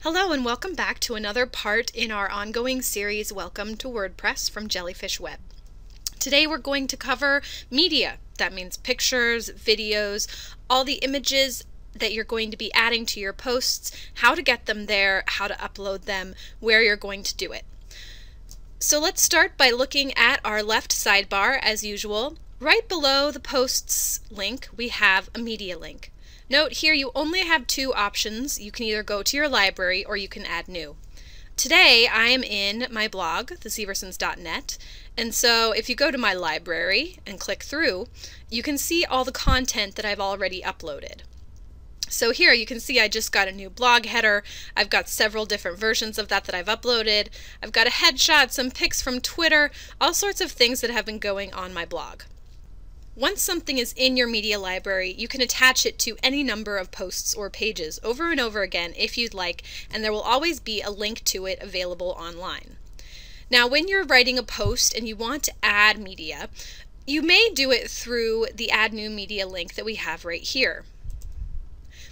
Hello and welcome back to another part in our ongoing series Welcome to WordPress from Jellyfish Web. Today we're going to cover media. That means pictures, videos, all the images that you're going to be adding to your posts, how to get them there, how to upload them, where you're going to do it. So let's start by looking at our left sidebar as usual. Right below the posts link we have a media link. Note here you only have two options. You can either go to your library or you can add new. Today I am in my blog, theseversons.net, and so if you go to my library and click through, you can see all the content that I've already uploaded. So here you can see I just got a new blog header. I've got several different versions of that I've uploaded. I've got a headshot, some pics from Twitter, all sorts of things that have been going on my blog. Once something is in your media library, you can attach it to any number of posts or pages over and over again if you'd like, and there will always be a link to it available online. Now, when you're writing a post and you want to add media, you may do it through the Add New Media link that we have right here.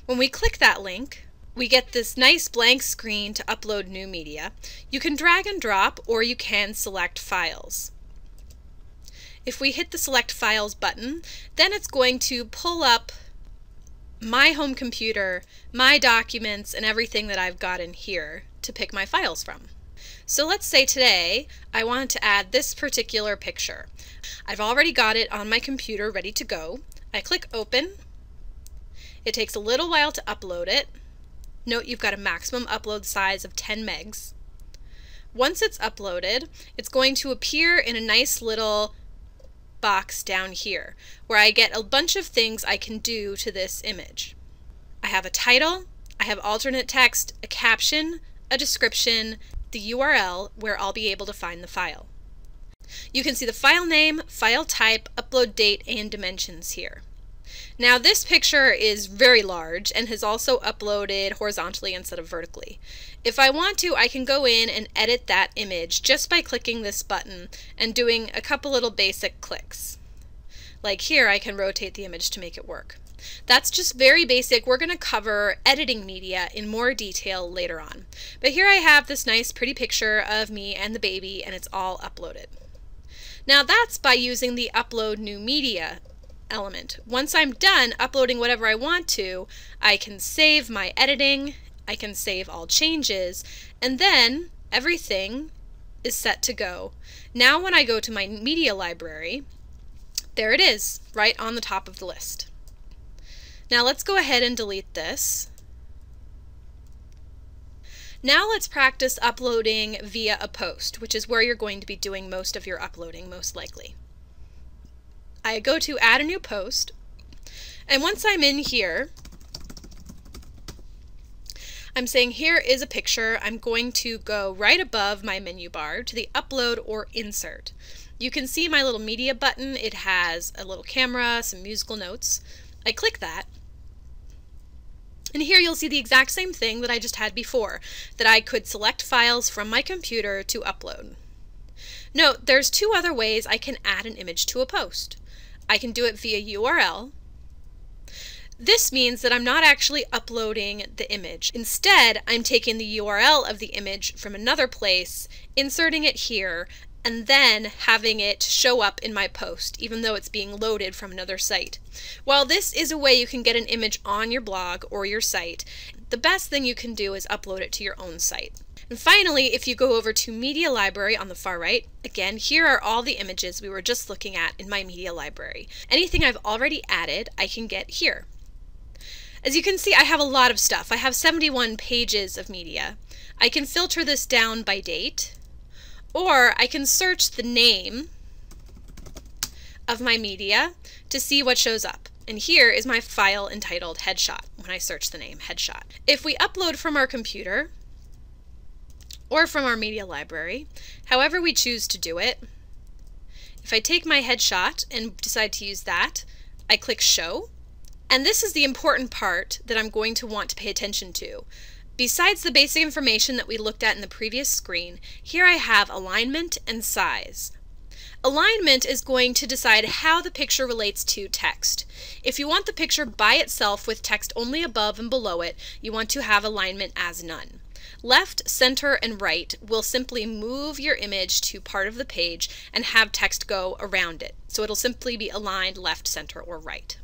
When we click that link, we get this nice blank screen to upload new media. You can drag and drop, or you can select files. If we hit the Select Files button, then it's going to pull up my home computer, my documents, and everything that I've got in here to pick my files from. So let's say today I want to add this particular picture. I've already got it on my computer ready to go. I click Open. It takes a little while to upload it. Note you've got a maximum upload size of 10 megs. Once it's uploaded, it's going to appear in a nice little box down here where I get a bunch of things I can do to this image. I have a title, I have alternate text, a caption, a description, the URL where I'll be able to find the file. You can see the file name, file type, upload date, and dimensions here. Now this picture is very large and has also uploaded horizontally instead of vertically. If I want to, I can go in and edit that image just by clicking this button and doing a couple little basic clicks. Like here, I can rotate the image to make it work. That's just very basic. We're going to cover editing media in more detail later on. But here I have this nice pretty picture of me and the baby, and it's all uploaded. Now that's by using the Upload New Media element. Once I'm done uploading whatever I want to, I can save my editing, I can save all changes, and then everything is set to go. Now when I go to my media library, there it is, right on the top of the list. Now let's go ahead and delete this. Now let's practice uploading via a post, which is where you're going to be doing most of your uploading, most likely. I go to Add a New Post, and once I'm in here, I'm saying here is a picture. I'm going to go right above my menu bar to the Upload or Insert. You can see my little media button. It has a little camera, some musical notes. I click that, and here you'll see the exact same thing that I just had before, that I could select files from my computer to upload. Note, there's two other ways I can add an image to a post. I can do it via URL. This means that I'm not actually uploading the image. Instead, I'm taking the URL of the image from another place, inserting it here, and then having it show up in my post, even though it's being loaded from another site. While this is a way you can get an image on your blog or your site, the best thing you can do is upload it to your own site. And finally, if you go over to Media Library on the far right, again, here are all the images we were just looking at in my media library. Anything I've already added, I can get here. As you can see, I have a lot of stuff. I have 71 pages of media. I can filter this down by date, or I can search the name of my media to see what shows up. And here is my file entitled Headshot when I search the name Headshot. If we upload from our computer, or from our media library, however we choose to do it. If I take my headshot and decide to use that, I click Show, and this is the important part that I'm going to want to pay attention to. Besides the basic information that we looked at in the previous screen, here I have alignment and size. Alignment is going to decide how the picture relates to text. If you want the picture by itself with text only above and below it, you want to have alignment as none. Left, center, and right will simply move your image to part of the page and have text go around it. So it'll simply be aligned left, center, or right.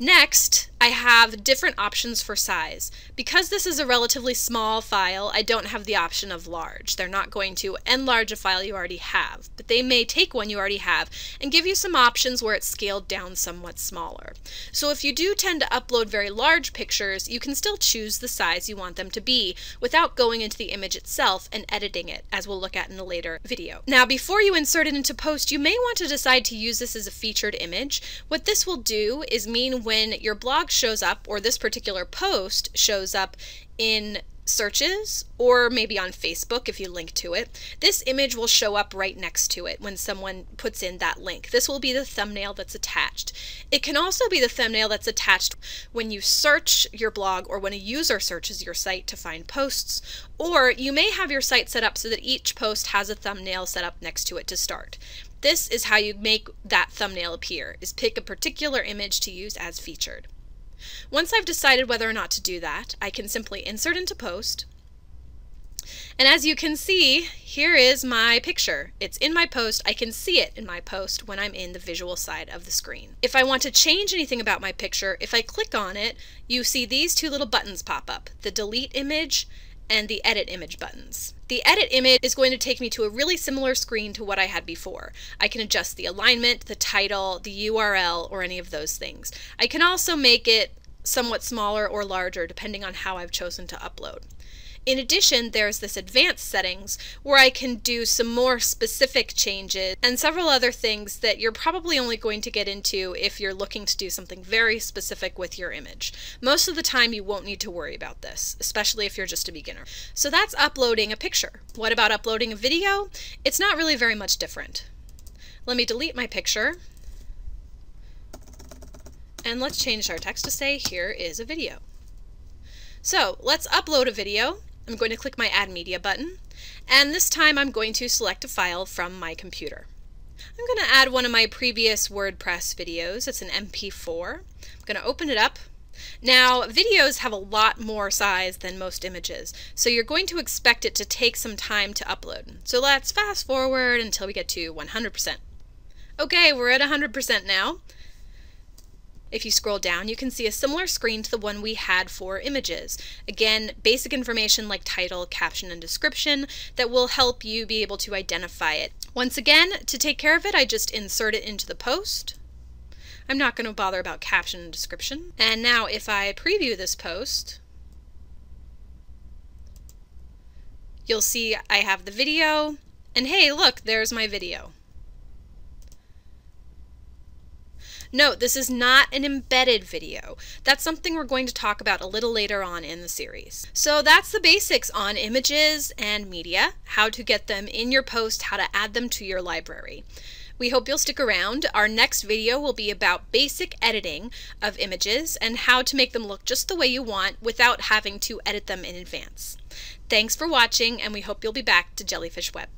Next, I have different options for size. Because this is a relatively small file, I don't have the option of large. They're not going to enlarge a file you already have, but they may take one you already have and give you some options where it's scaled down somewhat smaller. So if you do tend to upload very large pictures, you can still choose the size you want them to be without going into the image itself and editing it, as we'll look at in a later video. Now, before you insert it into post, you may want to decide to use this as a featured image. What this will do is mean when your blog shows up, or this particular post shows up in searches, or maybe on Facebook if you link to it, this image will show up right next to it when someone puts in that link. This will be the thumbnail that's attached. It can also be the thumbnail that's attached when you search your blog or when a user searches your site to find posts, or you may have your site set up so that each post has a thumbnail set up next to it to start. This is how you make that thumbnail appear, is pick a particular image to use as featured. Once I've decided whether or not to do that, I can simply insert into post. And as you can see, here is my picture. It's in my post. I can see it in my post when I'm in the visual side of the screen. If I want to change anything about my picture, if I click on it, you see these two little buttons pop up, the delete image and the edit image buttons. The edit image is going to take me to a really similar screen to what I had before. I can adjust the alignment, the title, the URL, or any of those things. I can also make it somewhat smaller or larger depending on how I've chosen to upload. In addition, there's this advanced settings where I can do some more specific changes and several other things that you're probably only going to get into if you're looking to do something very specific with your image. Most of the time you won't need to worry about this, especially if you're just a beginner. So that's uploading a picture. What about uploading a video? It's not really very much different. Let me delete my picture. And let's change our text to say, here is a video. So let's upload a video. I'm going to click my Add Media button, and this time I'm going to select a file from my computer. I'm going to add one of my previous WordPress videos. It's an MP4. I'm going to open it up. Now, videos have a lot more size than most images, so you're going to expect it to take some time to upload. So let's fast forward until we get to 100%. Okay, we're at 100% now. If you scroll down, you can see a similar screen to the one we had for images. Again, basic information like title, caption, and description that will help you be able to identify it. Once again, to take care of it, I just insert it into the post. I'm not going to bother about caption and description. And now if I preview this post, you'll see I have the video, and hey, look, there's my video. Note, this is not an embedded video. That's something we're going to talk about a little later on in the series. So that's the basics on images and media, how to get them in your post, how to add them to your library. We hope you'll stick around. Our next video will be about basic editing of images and how to make them look just the way you want without having to edit them in advance. Thanks for watching, and we hope you'll be back to Jellyfish Web.